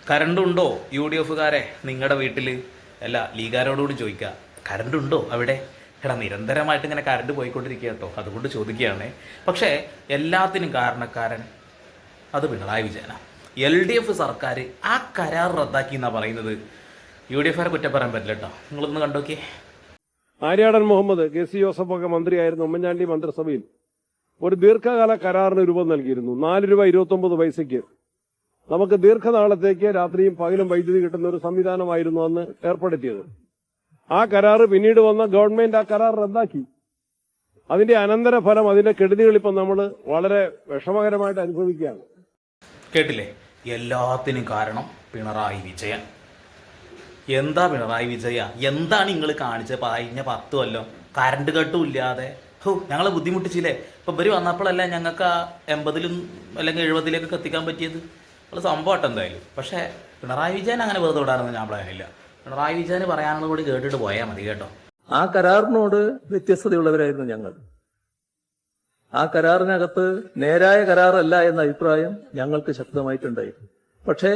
കറണ്ടുണ്ടോ U D എഫുകാരെ നിങ്ങളുടെ വീട്ടിൽ? അല്ല, ലീഗാരോടുകൂടി ചോദിക്കുക, കറണ്ടുണ്ടോ അവിടെ? എടാ, നിരന്തരമായിട്ട് ഇങ്ങനെ കറണ്ട് പോയിക്കൊണ്ടിരിക്കുക കേട്ടോ, അതുകൊണ്ട് ചോദിക്കുകയാണ്. പക്ഷേ എല്ലാത്തിനും കാരണക്കാരൻ അത് പിണറായി വിജയനാണ്. LDF സർക്കാർ ആ കരാർ റദ്ദാക്കി എന്നാണ് പറയുന്നത്. UDF-കാരെ കുറ്റം പറയാൻ പറ്റില്ല കേട്ടോ. നിങ്ങളൊന്ന് കണ്ടോക്കിയേ. ആര്യാടൻ മുഹമ്മദ്, KC ജോസഫൊക്കെ മന്ത്രിയായിരുന്നു ഉമ്മൻചാണ്ടി മന്ത്രിസഭയിൽ ഒരു ദീർഘകാല കരാറിന് രൂപം നൽകിയിരുന്നു. 4 രൂപ 29 പൈസയ്ക്ക് നമുക്ക് ദീർഘനാളത്തേക്ക് രാത്രിയും പകലും വൈദ്യുതി കിട്ടുന്ന ഒരു സംവിധാനമായിരുന്നു അന്ന് ഏർപ്പെടുത്തിയത്. ആ കരാറ് പിന്നീട് വന്ന ഗവൺമെന്റ് ആ കരാർ റദ്ദാക്കി. അതിന്റെ അനന്തരഫലം, അതിന്റെ കെടുതികൾ ഇപ്പം നമ്മൾ വളരെ വിഷമകരമായിട്ട് അനുഭവിക്കുകയാണ്. കേട്ടില്ലേ? എല്ലാത്തിനും കാരണം പിണറായി വിജയൻ. എന്താ പിണറായി വിജയ, എന്താണ് നിങ്ങൾ കാണിച്ചത്? കഴിഞ്ഞ 10 കൊല്ലം കറണ്ട് കട്ടും ഇല്ലാതെ ഞങ്ങളെ ബുദ്ധിമുട്ടിച്ചില്ലേ? ഇപ്പം ഇവർ വന്നപ്പോഴല്ല ഞങ്ങൾക്ക് ആ 80-ലും അല്ലെങ്കിൽ 70-ലേക്കൊക്കെ എത്തിക്കാൻ പറ്റിയത്. അത് സംഭവമായിട്ട് എന്തായാലും. പക്ഷേ പിണറായി വിജയൻ അങ്ങനെ വെറുതെ വിടാനൊന്നും ഞാൻ പ്ലാനില്ല. പിണറായി വിജയന് പറയാനുള്ളത് കൂടി കേട്ടിട്ട് പോയാൽ മതി കേട്ടോ. ആ കരാറിനോട് വ്യത്യസ്തതയുള്ളവരായിരുന്നു ഞങ്ങൾ. ആ കരാറിനകത്ത് നേരായ കരാറല്ല എന്ന അഭിപ്രായം ഞങ്ങൾക്ക് ശക്തമായിട്ടുണ്ടായിരുന്നു. പക്ഷേ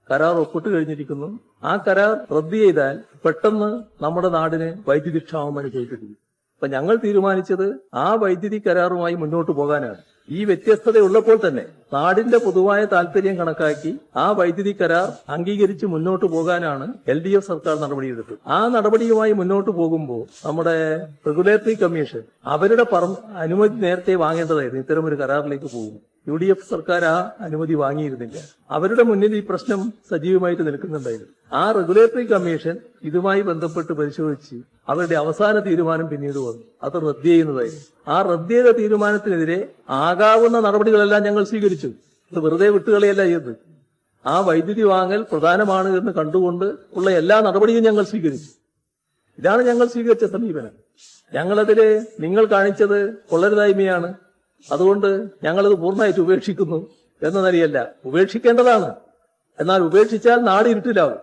കരാർ ഒപ്പിട്ട് കഴിഞ്ഞിരിക്കുന്നു. ആ കരാർ റദ്ദ് ചെയ്താൽ പെട്ടെന്ന് നമ്മുടെ നാടിന് വൈദ്യുതി ക്ഷാമം അനുഭവിച്ചിരിക്കുന്നു. അപ്പൊ ഞങ്ങൾ തീരുമാനിച്ചത് ആ വൈദ്യുതി കരാറുമായി മുന്നോട്ട് പോകാനാണ്. ഈ വ്യത്യസ്തതയുള്ളപ്പോൾ തന്നെ നാടിന്റെ പൊതുവായ താല്പര്യം കണക്കാക്കി ആ വൈദ്യുതി കരാർ അംഗീകരിച്ച് മുന്നോട്ട് പോകാനാണ് LDF സർക്കാർ നടപടിയെടുത്തത്. ആ നടപടിയുമായി മുന്നോട്ട് പോകുമ്പോൾ നമ്മുടെ റെഗുലേറ്ററി കമ്മീഷൻ അവരുടെ അനുമതി നേരത്തെ വാങ്ങേണ്ടതായിരുന്നു. ഇത്തരമൊരു കരാറിലേക്ക് പോകും. UDF സർക്കാർ ആ അനുമതി വാങ്ങിയിരുന്നില്ല. അവരുടെ മുന്നിൽ ഈ പ്രശ്നം സജീവമായിട്ട് നിൽക്കുന്നുണ്ടായിരുന്നു. ആ റെഗുലേറ്ററി കമ്മീഷൻ ഇതുമായി ബന്ധപ്പെട്ട് പരിശോധിച്ച് അവരുടെ അവസാന തീരുമാനം പിന്നീട് വന്നു. അത് റദ്ദ് ചെയ്യുന്നതായിരുന്നു. ആ റദ്ദ് ചെയ്ത തീരുമാനത്തിനെതിരെ ആകാവുന്ന നടപടികളെല്ലാം ഞങ്ങൾ സ്വീകരിച്ചു. ഇത് വെറുതെ വിട്ടുകളയല്ല ചെയ്തത്. ആ വൈദ്യുതി വാങ്ങൽ പ്രധാനമാണ് എന്ന് കണ്ടുകൊണ്ട് ഉള്ള എല്ലാ നടപടിയും ഞങ്ങൾ സ്വീകരിച്ചു. ഇതാണ് ഞങ്ങൾ സ്വീകരിച്ച സമീപനം. ഞങ്ങളതില് നിങ്ങൾ കാണിച്ചത് കൊള്ളരുതായ്മയാണ്, അതുകൊണ്ട് ഞങ്ങളത് പൂർണ്ണമായിട്ട് ഉപേക്ഷിക്കുന്നു എന്ന നിലയല്ല. ഉപേക്ഷിക്കേണ്ടതാണ്. എന്നാൽ ഉപേക്ഷിച്ചാൽ നാട് ഇരുട്ടിലാവും.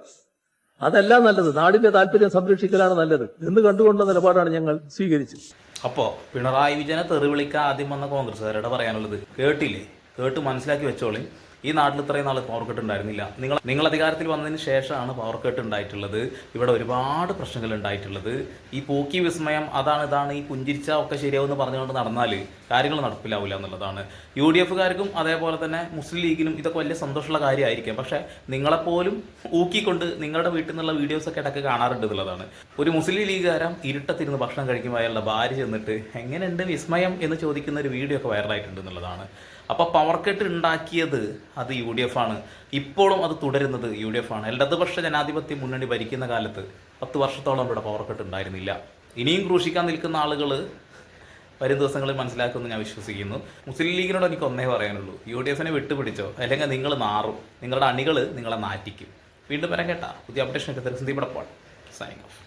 അതല്ല നല്ലത്. നാടിന്റെ താല്പര്യം സംരക്ഷിക്കലാണ് നല്ലത് എന്ന് കണ്ടുകൊണ്ട നിലപാടാണ് ഞങ്ങൾ സ്വീകരിച്ചത്. അപ്പോൾ പിണറായി വിജയനെ തെറി വിളിക്കാൻ ആദ്യം വന്ന കോൺഗ്രസ്സുകാരോട് പറയാനുള്ളത് കേട്ടില്ലേ? കേട്ട് മനസ്സിലാക്കി വെച്ചോളി. ഈ നാട്ടിൽ ഇത്രയും നാൾ പവർ കട്ട് ഉണ്ടായിരുന്നില്ല. നിങ്ങൾ അധികാരത്തിൽ വന്നതിന് ശേഷമാണ് പവർ കട്ട് ഉണ്ടായിട്ടുള്ളത്. ഇവിടെ ഒരുപാട് പ്രശ്നങ്ങൾ ഉണ്ടായിട്ടുള്ളത്. ഈ പോക്കി വിസ്മയം ഇതാണ് ഈ പുഞ്ചിരിച്ച ഒക്കെ ശരിയാവുമെന്ന് പറഞ്ഞുകൊണ്ട് നടന്നാൽ കാര്യങ്ങൾ നടപ്പിലാവില്ല എന്നുള്ളതാണ്. UDF-കാർക്കും അതേപോലെ തന്നെ മുസ്ലിം ലീഗിനും ഇതൊക്കെ വലിയ സന്തോഷമുള്ള കാര്യമായിരിക്കാം. പക്ഷേ നിങ്ങളെപ്പോലും ഊക്കിക്കൊണ്ട് നിങ്ങളുടെ വീട്ടിൽ നിന്നുള്ള വീഡിയോസൊക്കെ ഇടയ്ക്ക് കാണാറുണ്ട് എന്നുള്ളതാണ്. ഒരു മുസ്ലിം ലീഗുകാരൻ ഇരുട്ടത്തിരുന്ന് ഭക്ഷണം കഴിക്കുമ്പോൾ അയാളുടെ ഭാര്യ ചെന്നിട്ട് എങ്ങനെയുണ്ട് വിസ്മയം എന്ന് ചോദിക്കുന്ന ഒരു വീഡിയോ ഒക്കെ വൈറലായിട്ടുണ്ട് എന്നുള്ളതാണ്. അപ്പോൾ പവർ കട്ട് ഉണ്ടാക്കിയത് അത് UDF ആണ്. ഇപ്പോഴും അത് തുടരുന്നത് UDF ആണ്. ഇടതുപക്ഷ ജനാധിപത്യ മുന്നണി ഭരിക്കുന്ന കാലത്ത് 10 വർഷത്തോളം ഇവിടെ പവർ കട്ട് ഉണ്ടായിരുന്നില്ല. ഇനിയും ക്രൂശിക്കാൻ നിൽക്കുന്ന ആളുകൾ വരും ദിവസങ്ങളിൽ മനസ്സിലാക്കുമെന്ന് ഞാൻ വിശ്വസിക്കുന്നു. മുസ്ലിം ലീഗിനോട് എനിക്ക് ഒന്നേ പറയാനുള്ളൂ, UDF-നെ വിട്ടുപിടിച്ചോ, അല്ലെങ്കിൽ നിങ്ങൾ നാറും. നിങ്ങളുടെ അണികൾ നിങ്ങളെ നാറ്റിക്കും. വീണ്ടും വരാൻ കേട്ടാ. പുതിയ അപ്ഡേഷൻ ഒക്കെ സന്ദീപ് സൈനിങ് ഓഫ്.